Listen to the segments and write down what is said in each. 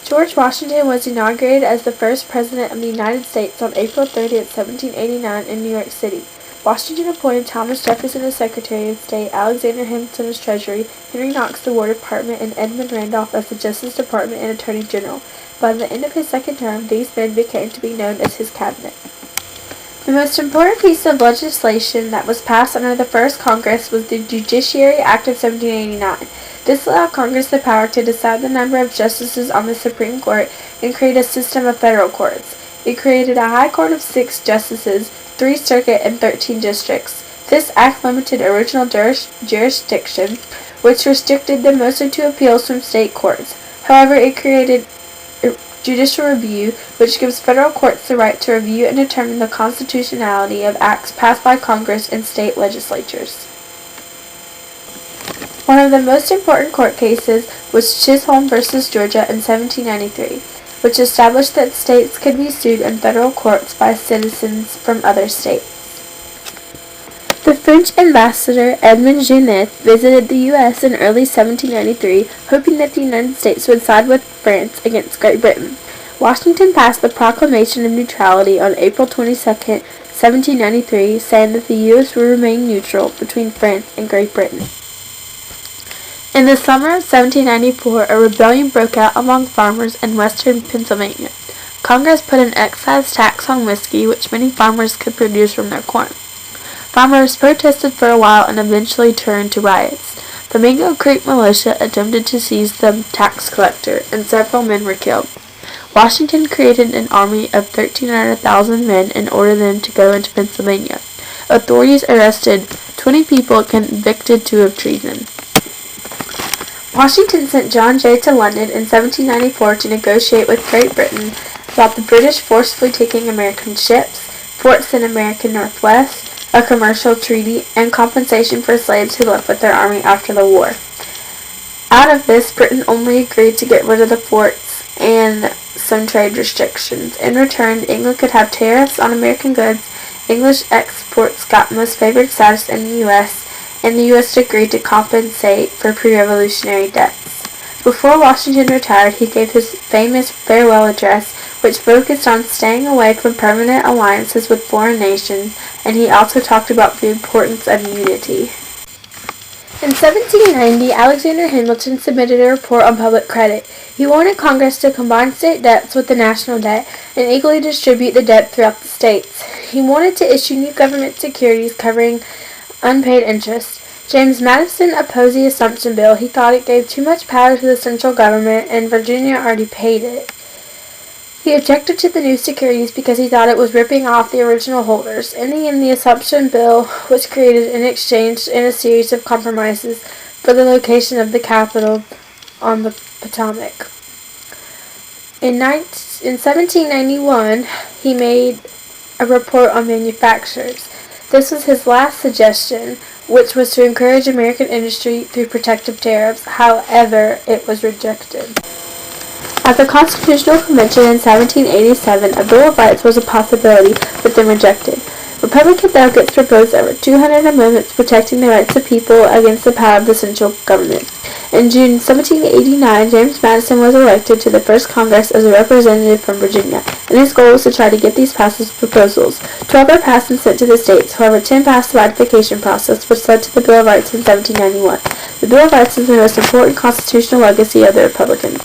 George Washington was inaugurated as the first President of the United States on April 30th, 1789 in New York City. Washington appointed Thomas Jefferson as Secretary of State, Alexander Hamilton as Treasury, Henry Knox the War Department, and Edmund Randolph as the Justice Department and Attorney General. By the end of his second term, these men became to be known as his cabinet. The most important piece of legislation that was passed under the first Congress was the Judiciary Act of 1789. This allowed Congress the power to decide the number of justices on the Supreme Court and create a system of federal courts. It created a high court of 6 justices, 3 circuit, and 13 districts. This act limited original jurisdiction, which restricted them mostly to appeals from state courts. However, it created judicial review, which gives federal courts the right to review and determine the constitutionality of acts passed by Congress and state legislatures. One of the most important court cases was Chisholm v. Georgia in 1793, which established that states could be sued in federal courts by citizens from other states. The French ambassador Edmond Genet visited the U.S. in early 1793, hoping that the United States would side with France against Great Britain. Washington passed the Proclamation of Neutrality on April 22, 1793, saying that the U.S. would remain neutral between France and Great Britain. In the summer of 1794, a rebellion broke out among farmers in western Pennsylvania. Congress put an excise tax on whiskey, which many farmers could produce from their corn. Farmers protested for a while and eventually turned to riots. The Mingo Creek militia attempted to seize the tax collector, and several men were killed. Washington created an army of 1,300,000 men and ordered them to go into Pennsylvania. Authorities arrested 20 people convicted of treason. Washington sent John Jay to London in 1794 to negotiate with Great Britain about the British forcibly taking American ships, forts in American Northwest, a commercial treaty, and compensation for slaves who left with their army after the war. Out of this, Britain only agreed to get rid of the forts and some trade restrictions. In return, England could have tariffs on American goods, English exports got most favored status in the U.S., and the U.S. agreed to compensate for pre-revolutionary debts. Before Washington retired, he gave his famous farewell address, which focused on staying away from permanent alliances with foreign nations, and he also talked about the importance of unity. In 1790, Alexander Hamilton submitted a report on public credit. He wanted Congress to combine state debts with the national debt and equally distribute the debt throughout the states. He wanted to issue new government securities covering unpaid interest. James Madison opposed the Assumption Bill. He thought it gave too much power to the central government, and Virginia already paid it. He objected to the new securities because he thought it was ripping off the original holders. In the end, the Assumption Bill was created in exchange in a series of compromises for the location of the capital on the Potomac. In 1791, he made a report on manufacturers. This was his last suggestion, which was to encourage American industry through protective tariffs. However, it was rejected. At the Constitutional Convention in 1787, a Bill of Rights was a possibility, but then rejected. Republican delegates proposed over 200 amendments protecting the rights of people against the power of the central government. In June 1789, James Madison was elected to the first Congress as a representative from Virginia, and his goal was to try to get these passed as proposals. 12 were passed and sent to the states. However, 10 passed the ratification process, which led to the Bill of Rights in 1791. The Bill of Rights is the most important constitutional legacy of the Republicans.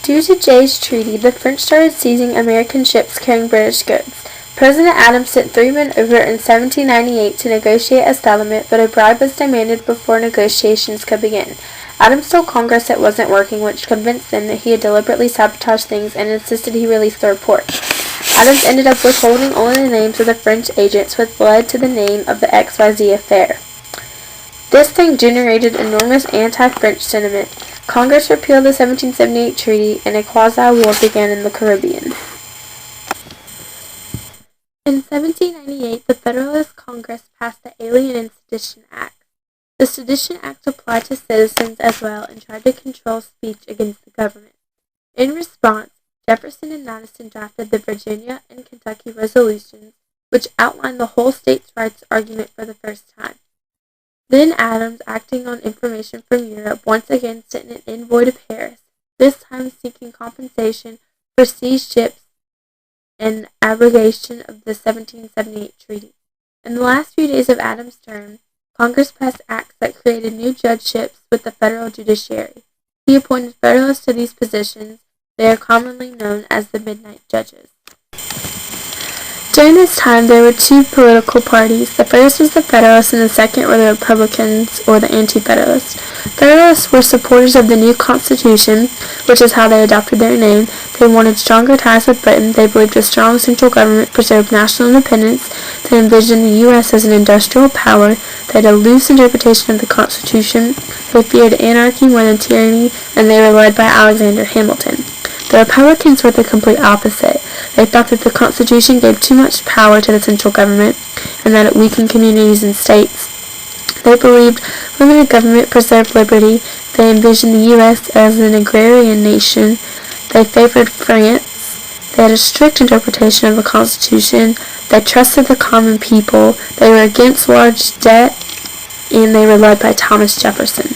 Due to Jay's treaty, the French started seizing American ships carrying British goods. President Adams sent 3 men over in 1798 to negotiate a settlement, but a bribe was demanded before negotiations could begin. Adams told Congress it wasn't working, which convinced them that he had deliberately sabotaged things and insisted he release the report. Adams ended up withholding only the names of the French agents, which led to the name of the XYZ affair. This thing generated enormous anti-French sentiment. Congress repealed the 1778 treaty, and a quasi-war began in the Caribbean. In 1798, the Federalist Congress passed the Alien and Sedition Act. The Sedition Act applied to citizens as well and tried to control speech against the government. In response, Jefferson and Madison drafted the Virginia and Kentucky resolutions, which outlined the whole states' rights argument for the first time. Then Adams, acting on information from Europe, once again sent an envoy to Paris. this time seeking compensation for seized ships and abrogation of the 1778 treaty. In the last few days of Adams' term, Congress passed acts that created new judgeships with the federal judiciary. He appointed Federalists to these positions. They are commonly known as the Midnight Judges. During this time, there were two political parties. The first was the Federalists and the second were the Republicans or the Anti-Federalists. Federalists were supporters of the new Constitution, which is how they adopted their name. They wanted stronger ties with Britain. They believed a strong central government preserved national independence. They envisioned the U.S. as an industrial power. They had a loose interpretation of the Constitution. They feared anarchy more than tyranny, and they were led by Alexander Hamilton. The Republicans were the complete opposite. They thought that the Constitution gave too much power to the central government and that it weakened communities and states. They believed limited government preserved liberty. They envisioned the U.S. as an agrarian nation. They favored France. They had a strict interpretation of the Constitution. They trusted the common people. They were against large debt, and they were led by Thomas Jefferson.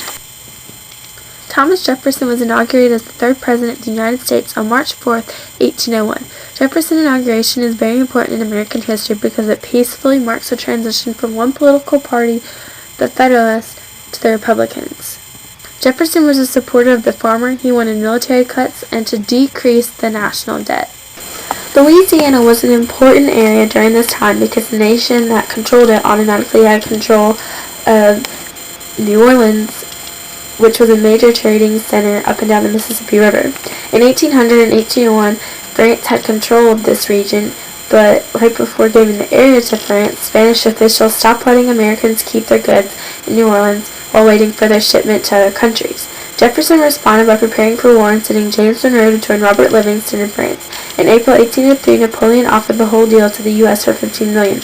Thomas Jefferson was inaugurated as the third president of the United States on March 4, 1801. Jefferson's inauguration is very important in American history because it peacefully marks a transition from one political party, the Federalists, to the Republicans. Jefferson was a supporter of the farmer. He wanted military cuts and to decrease the national debt. Louisiana was an important area during this time because the nation that controlled it automatically had control of New Orleans, which was a major trading center up and down the Mississippi River. In 1800 and 1801, France had control of this region, but right before giving the area to France, Spanish officials stopped letting Americans keep their goods in New Orleans while waiting for their shipment to other countries. Jefferson responded by preparing for war and sending James Monroe to join Robert Livingston in France. In April 1803, Napoleon offered the whole deal to the U.S. for $15 million.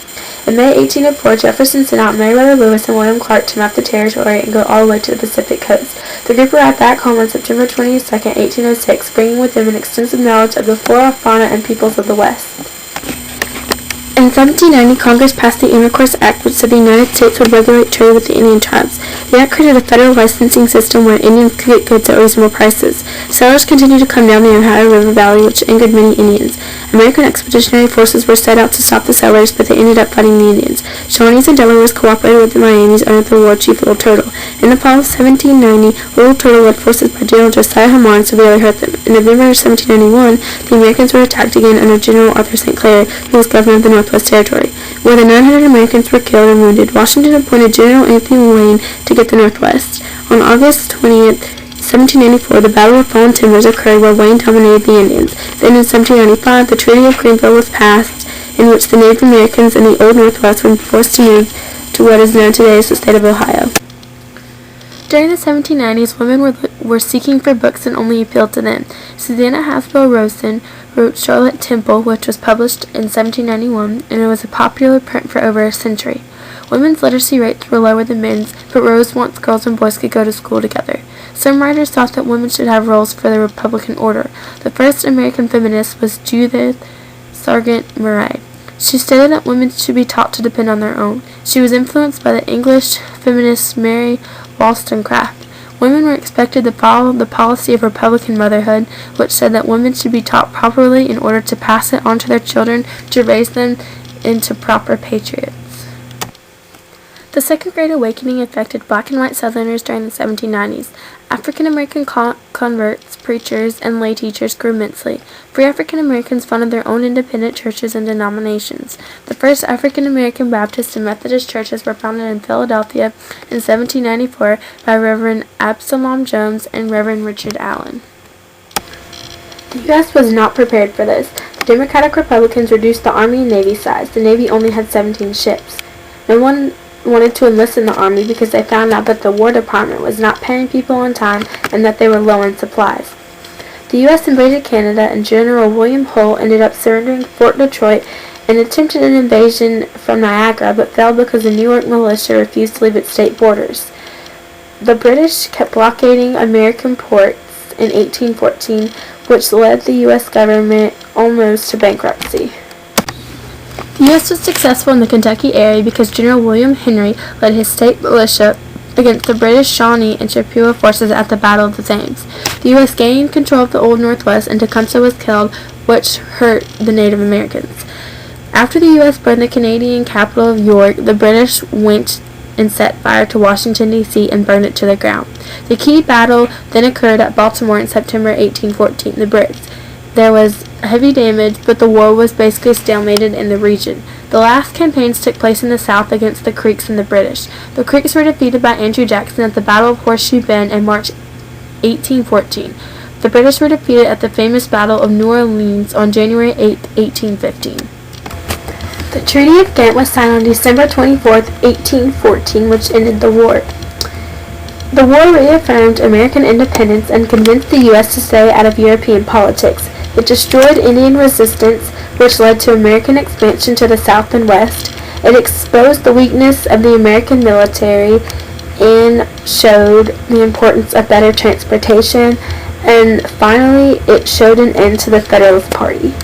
In May 1804, Jefferson sent out Meriwether Lewis and William Clark to map the territory and go all the way to the Pacific coast. The group arrived back home on September 22, 1806, bringing with them an extensive knowledge of the flora, fauna, and peoples of the West. In 1790, Congress passed the Intercourse Act, which said the United States would regulate trade with the Indian tribes. The act created a federal licensing system where Indians could get goods at reasonable prices. Settlers continued to come down the Ohio River Valley, which angered many Indians. American expeditionary forces were set out to stop the settlers, but they ended up fighting the Indians. Shawnees and Delawares cooperated with the Miamis under the war chief Little Turtle. In the fall of 1790, Little Turtle led forces by General Josiah Harmon severely hurt them. In November 1791, the Americans were attacked again under General Arthur St. Clair, who was governor of the Northwest Territory. More than 900 Americans were killed and wounded. Washington appointed General Anthony Wayne to get the Northwest. On August 20th, 1794, the Battle of Fallen Timbers occurred where Wayne dominated the Indians. Then in 1795, the Treaty of Greenville was passed, in which the Native Americans in the Old Northwest were forced to move to what is known today as the state of Ohio. During the 1790s, women were seeking for books and only appealed to them. Susanna Hasbro Rosen wrote Charlotte Temple, which was published in 1791, and it was a popular print for over a century. Women's literacy rates were lower than men's, but Rose wants girls and boys could go to school together. Some writers thought that women should have roles for the Republican order. The first American feminist was Judith Sargent Murray. She stated that women should be taught to depend on their own. She was influenced by the English feminist Mary Wollstonecraft. Women were expected to follow the policy of Republican motherhood, which said that women should be taught properly in order to pass it on to their children to raise them into proper patriots. The Second Great Awakening affected black and white Southerners during the 1790s. African American converts, preachers, and lay teachers grew immensely. Free African Americans founded their own independent churches and denominations. The first African American Baptist and Methodist churches were founded in Philadelphia in 1794 by Reverend Absalom Jones and Reverend Richard Allen. The U.S. was not prepared for this. The Democratic Republicans reduced the Army and Navy size. The Navy only had 17 ships. No one wanted to enlist in the Army because they found out that the War Department was not paying people on time and that they were low on supplies. The U.S. invaded Canada, and General William Hull ended up surrendering Fort Detroit and attempted an invasion from Niagara, but failed because the New York militia refused to leave its state borders. The British kept blockading American ports in 1814, which led the U.S. government almost to bankruptcy. The U.S. was successful in the Kentucky area because General William Henry led his state militia against the British Shawnee and Chippewa forces at the Battle of the Thames. The U.S. gained control of the Old Northwest, and Tecumseh was killed, which hurt the Native Americans. After the U.S. burned the Canadian capital of York, the British went and set fire to Washington, D.C. and burned it to the ground. The key battle then occurred at Baltimore in September 1814. There was heavy damage, but the war was basically stalemated in the region. The last campaigns took place in the South against the Creeks and the British. The Creeks were defeated by Andrew Jackson at the Battle of Horseshoe Bend in March 1814. The British were defeated at the famous Battle of New Orleans on January 8, 1815. The Treaty of Ghent was signed on December 24, 1814, which ended the war. The war reaffirmed American independence and convinced the U.S. to stay out of European politics. It destroyed Indian resistance, which led to American expansion to the south and west. It exposed the weakness of the American military and showed the importance of better transportation. And finally, it showed an end to the Federalist Party.